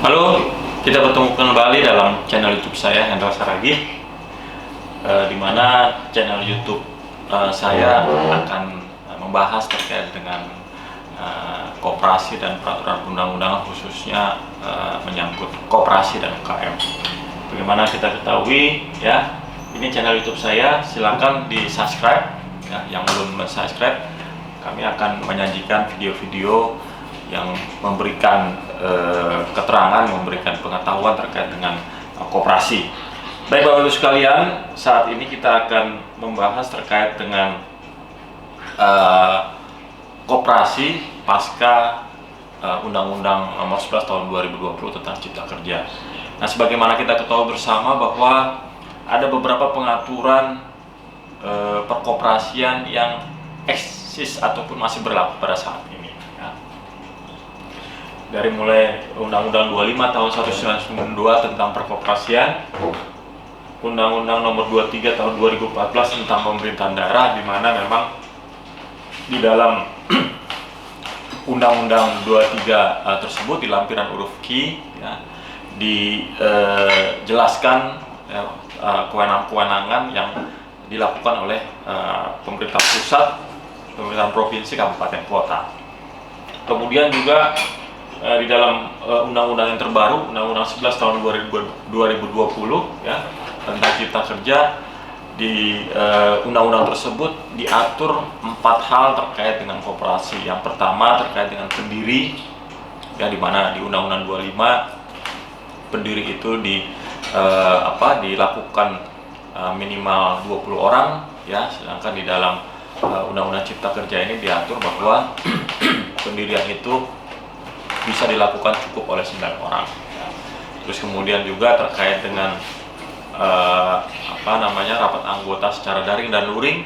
Halo, kita bertemu kembali dalam channel YouTube saya, Hendra Saragih, di mana channel YouTube saya akan membahas terkait dengan koperasi dan peraturan undang-undangan, khususnya menyangkut koperasi dan UKM. Bagaimana kita ketahui, ya, ini channel YouTube saya, silakan di subscribe, ya, yang belum subscribe. Kami akan menyajikan video-video yang memberikan keterangan, memberikan pengetahuan terkait dengan koperasi. Baik Bapak Ibu sekalian, saat ini kita akan membahas terkait dengan koperasi pasca Undang-Undang Nomor 11 Tahun 2020 tentang Cipta Kerja. Nah, sebagaimana kita ketahui bersama bahwa ada beberapa pengaturan perkoperasian yang eksis ataupun masih berlaku pada saat ini. Dari mulai Undang-Undang 25 tahun 1992 tentang perkoperasian, Undang-Undang Nomor 23 tahun 2014 tentang pemerintahan daerah, di mana memang di dalam Undang-Undang 23 tersebut di lampiran huruf Q, ya, dijelaskan kewenangan-kewenangan yang dilakukan oleh pemerintah pusat, pemerintah provinsi, kabupaten, kota. Kemudian juga di dalam undang-undang yang terbaru, Undang-Undang 11 tahun 2020, ya, tentang Cipta Kerja, di undang-undang tersebut diatur 4 hal terkait dengan koperasi. Yang pertama terkait dengan pendiri, ya, di mana di Undang-Undang 25 pendiri itu dilakukan minimal 20 orang, ya, sedangkan di dalam Undang-Undang Cipta Kerja ini diatur bahwa pendirian itu bisa dilakukan cukup oleh 9 orang. Terus kemudian juga terkait dengan rapat anggota secara daring dan luring,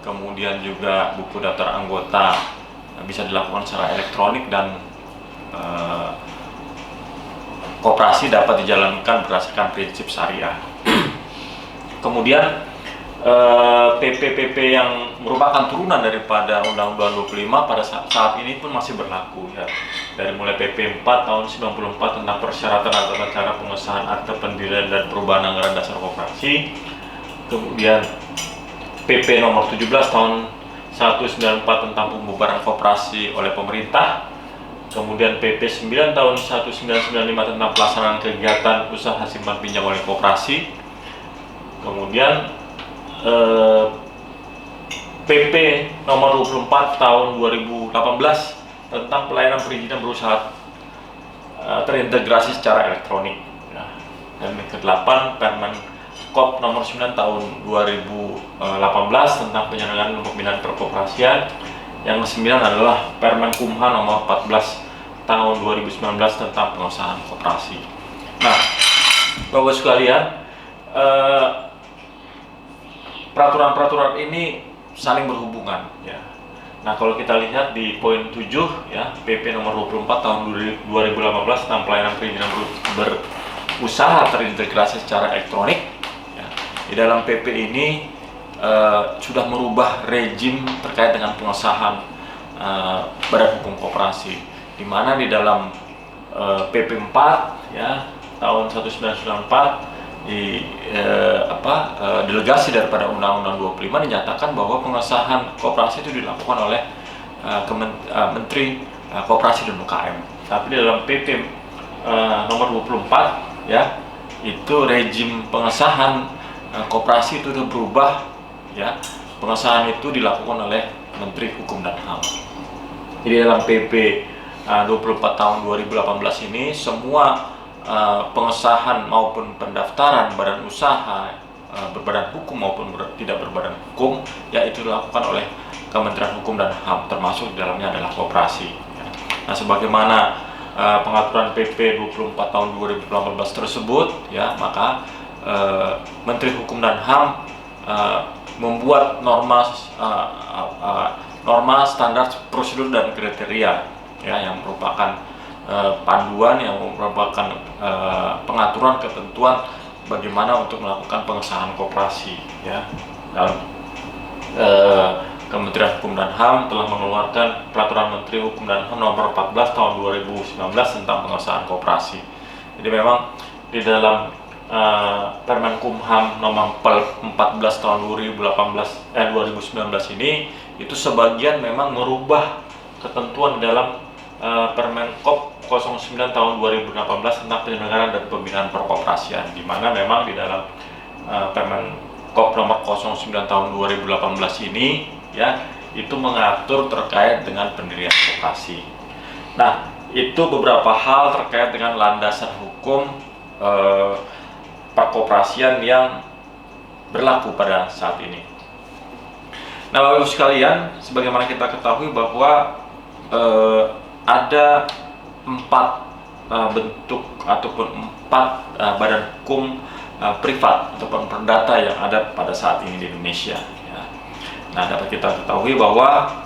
kemudian juga buku daftar anggota bisa dilakukan secara elektronik, dan koperasi dapat dijalankan berdasarkan prinsip syariah. Kemudian PP-PP yang merupakan turunan daripada Undang-Undang 25 pada saat ini pun masih berlaku, ya. Dari mulai PP 4 tahun 94 tentang persyaratan atau cara pengesahan akte pendirian dan perubahan anggaran dasar koperasi, kemudian PP nomor 17 tahun 194 tentang pembubaran koperasi oleh pemerintah, kemudian PP 9 tahun 1995 tentang pelaksanaan kegiatan usaha simpan pinjam oleh koperasi, kemudian PP nomor 24 tahun 2018 tentang pelayanan perizinan berusaha terintegrasi secara elektronik, ya. Dan yang ke-8 Permen Kop nomor 9 tahun 2018 tentang penyelenggaraan pembinaan perkoperasian. Yang ke-9 adalah Permen Kumham nomor 14 tahun 2019 tentang pengusahaan koperasi. Nah, Bapak sekalian, peraturan-peraturan ini saling berhubungan, ya. Nah, kalau kita lihat di poin 7, ya, PP nomor 24 tahun 2018 tentang pelayanan perizinan berusaha terintegrasi secara elektronik, ya. Di dalam PP ini sudah merubah rezim terkait dengan pengesahan badan hukum koperasi, di mana di dalam PP 4, ya, tahun 1994 delegasi daripada Undang-Undang 25 dinyatakan bahwa pengesahan koperasi itu dilakukan oleh Menteri Koperasi dan UKM. Tapi di dalam PP nomor 24, ya, itu rezim pengesahan koperasi itu sudah berubah, ya. Pengesahan itu dilakukan oleh Menteri Hukum dan HAM. Jadi dalam PP 24 tahun 2018 ini semua pengesahan maupun pendaftaran badan usaha berbadan hukum maupun tidak berbadan hukum, yaitu dilakukan oleh Kementerian Hukum dan HAM, termasuk di dalamnya adalah koperasi, ya. Nah, sebagaimana pengaturan PP 24 tahun 2018 tersebut, ya, maka Menteri Hukum dan HAM membuat norma standar prosedur dan kriteria, ya, yang merupakan panduan, yang merupakan pengaturan ketentuan bagaimana untuk melakukan pengesahan koperasi, ya. Dan Kementerian Hukum dan HAM telah mengeluarkan Peraturan Menteri Hukum dan HAM Nomor 14 Tahun 2019 tentang pengesahan koperasi. Jadi memang di dalam Permenkumham nomor 14 tahun 2019 ini itu sebagian memang merubah ketentuan di dalam Permenkop 09 tahun 2018 tentang penyelenggaraan dan pembinaan perkoperasian, di mana memang di dalam Permenkop nomor 09 tahun 2018 ini ya itu mengatur terkait dengan pendirian koperasi. Nah, itu beberapa hal terkait dengan landasan hukum perkoperasian yang berlaku pada saat ini. Nah, Bapak Ibu sekalian, sebagaimana kita ketahui bahwa ada 4 bentuk ataupun 4 badan hukum privat ataupun perdata yang ada pada saat ini di Indonesia. Ya. Nah, dapat kita ketahui bahwa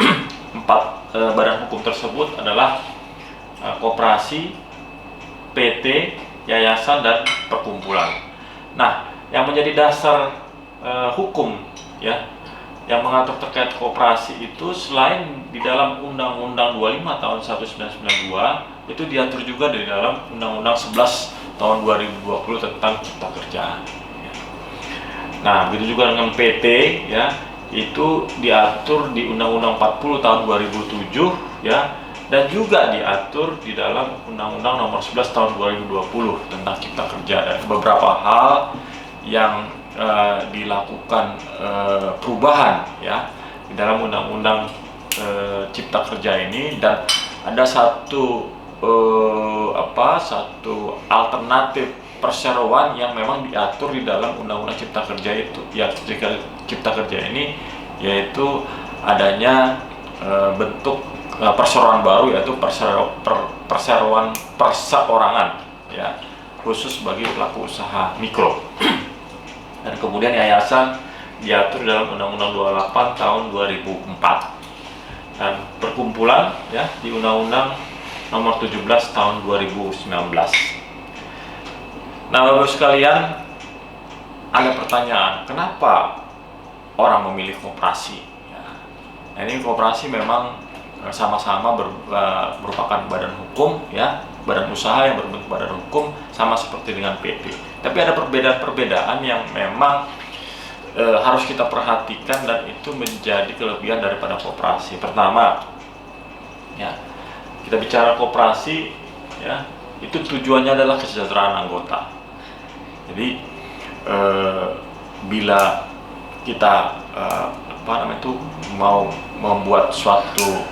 4 badan hukum tersebut adalah koperasi, PT, yayasan, dan perkumpulan. Nah, yang menjadi dasar hukum ya yang mengatur terkait koperasi itu selain di dalam Undang-Undang 25 tahun 1992 itu diatur juga di dalam Undang-Undang 11 tahun 2020 tentang Cipta Kerja. Ya. Nah, begitu juga dengan PT ya itu diatur di Undang-Undang 40 tahun 2007 ya, dan juga diatur di dalam Undang-Undang nomor 11 tahun 2020 tentang Cipta Kerja, dan beberapa hal yang dilakukan perubahan ya di dalam Undang-Undang Cipta Kerja ini, dan ada satu alternatif perseroan yang memang diatur di dalam Undang-Undang Cipta Kerja itu ya, Cipta Kerja ini yaitu adanya bentuk perseroan baru, yaitu perseroan perseorangan ya, khusus bagi pelaku usaha mikro. Dan kemudian yayasan diatur dalam Undang-Undang 28 tahun 2004, dan perkumpulan ya di Undang-Undang nomor 17 tahun 2019. Nah, Bapak sekalian, ada pertanyaan, kenapa orang memilih koperasi? Ya. Nah, ini koperasi memang sama-sama merupakan badan hukum ya, badan usaha yang berbentuk badan hukum, sama seperti dengan PT. Tapi ada perbedaan-perbedaan yang memang harus kita perhatikan, dan itu menjadi kelebihan daripada koperasi. Pertama, ya kita bicara koperasi ya, itu tujuannya adalah kesejahteraan anggota. Jadi bila kita mau membuat suatu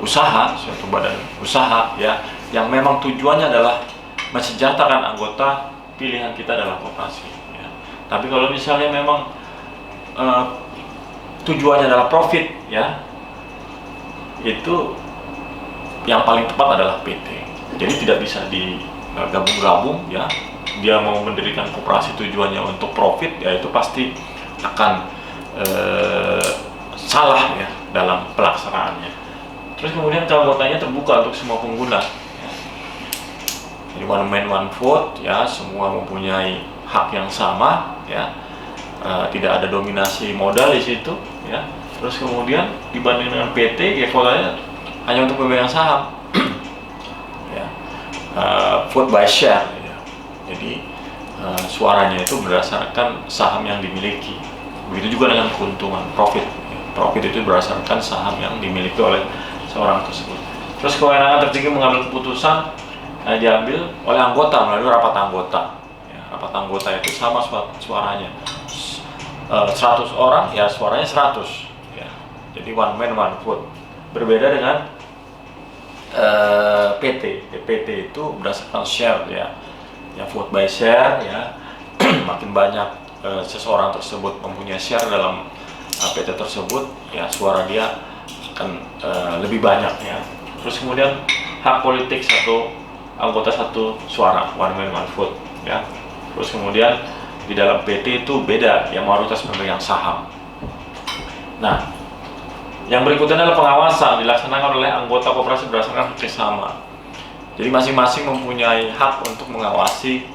suatu badan usaha ya yang memang tujuannya adalah mensejahterakan anggota, pilihan kita adalah koperasi ya. Tapi kalau misalnya memang tujuannya adalah profit ya, itu yang paling tepat adalah PT. Jadi tidak bisa digabung-gabung ya. Dia mau mendirikan koperasi tujuannya untuk profit ya, itu pasti akan salah ya dalam pelaksanaannya. Terus kemudian keanggotanya terbuka untuk semua pengguna ya. Jadi one man one vote ya, semua mempunyai hak yang sama ya, tidak ada dominasi modal di situ ya. Terus kemudian dibanding dengan PT ya, kuotanya hanya untuk pemegang saham ya, vote by share ya. Jadi suaranya itu berdasarkan saham yang dimiliki. Begitu juga dengan keuntungan profit. Profit itu berdasarkan saham yang dimiliki oleh seorang tersebut. Terus kewenangan tertinggi mengambil keputusan diambil oleh anggota melalui rapat anggota. Ya, rapat anggota itu sama suaranya. 100 orang ya suaranya 100. Ya. Jadi one man one vote. Berbeda dengan PT. PT itu berdasarkan share ya. Ya vote by share ya. Makin banyak seseorang tersebut mempunyai share dalam PT tersebut ya, suara dia akan lebih banyak ya. Terus kemudian hak politik satu anggota satu suara, one man one vote ya. Terus kemudian di dalam PT itu beda ya, mayoritas pemegang saham. Nah, yang berikutnya adalah pengawasan dilaksanakan oleh anggota koperasi berdasarkan kerjasama. Jadi masing-masing mempunyai hak untuk mengawasi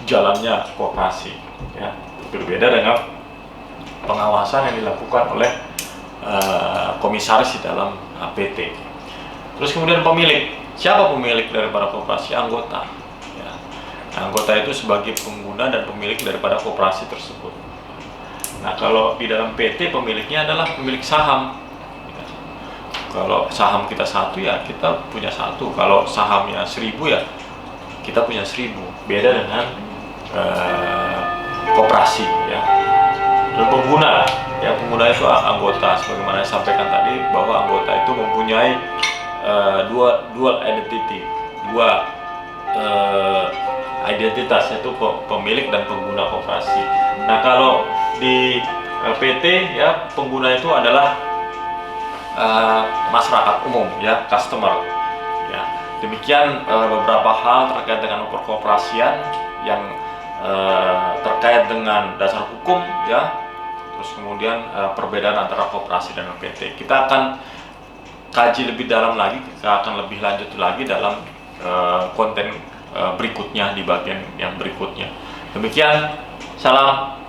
jalannya koperasi ya. Berbeda dengan pengawasan yang dilakukan oleh komisaris di dalam PT. Terus kemudian pemilik, siapa pemilik daripada koperasi? Anggota ya. Anggota itu sebagai pengguna dan pemilik daripada koperasi tersebut. Nah, kalau di dalam PT pemiliknya adalah pemilik saham. Kalau saham kita 1 ya kita punya 1. Kalau sahamnya 1000 ya kita punya 1000. Beda dengan koperasi ya. Dan pengguna ya, pengguna itu anggota, sebagaimana saya sampaikan tadi bahwa anggota itu mempunyai dual identity, dua identitas, yaitu pemilik dan pengguna koperasi. Nah, kalau di PT ya, pengguna itu adalah masyarakat umum ya, customer ya. Demikian beberapa hal terkait dengan perkoperasian yang terkait dengan dasar hukum ya, terus kemudian perbedaan antara koperasi dan PT. Kita akan kaji lebih dalam lagi, kita akan lebih lanjut lagi dalam konten berikutnya, di bagian yang berikutnya. Demikian, salam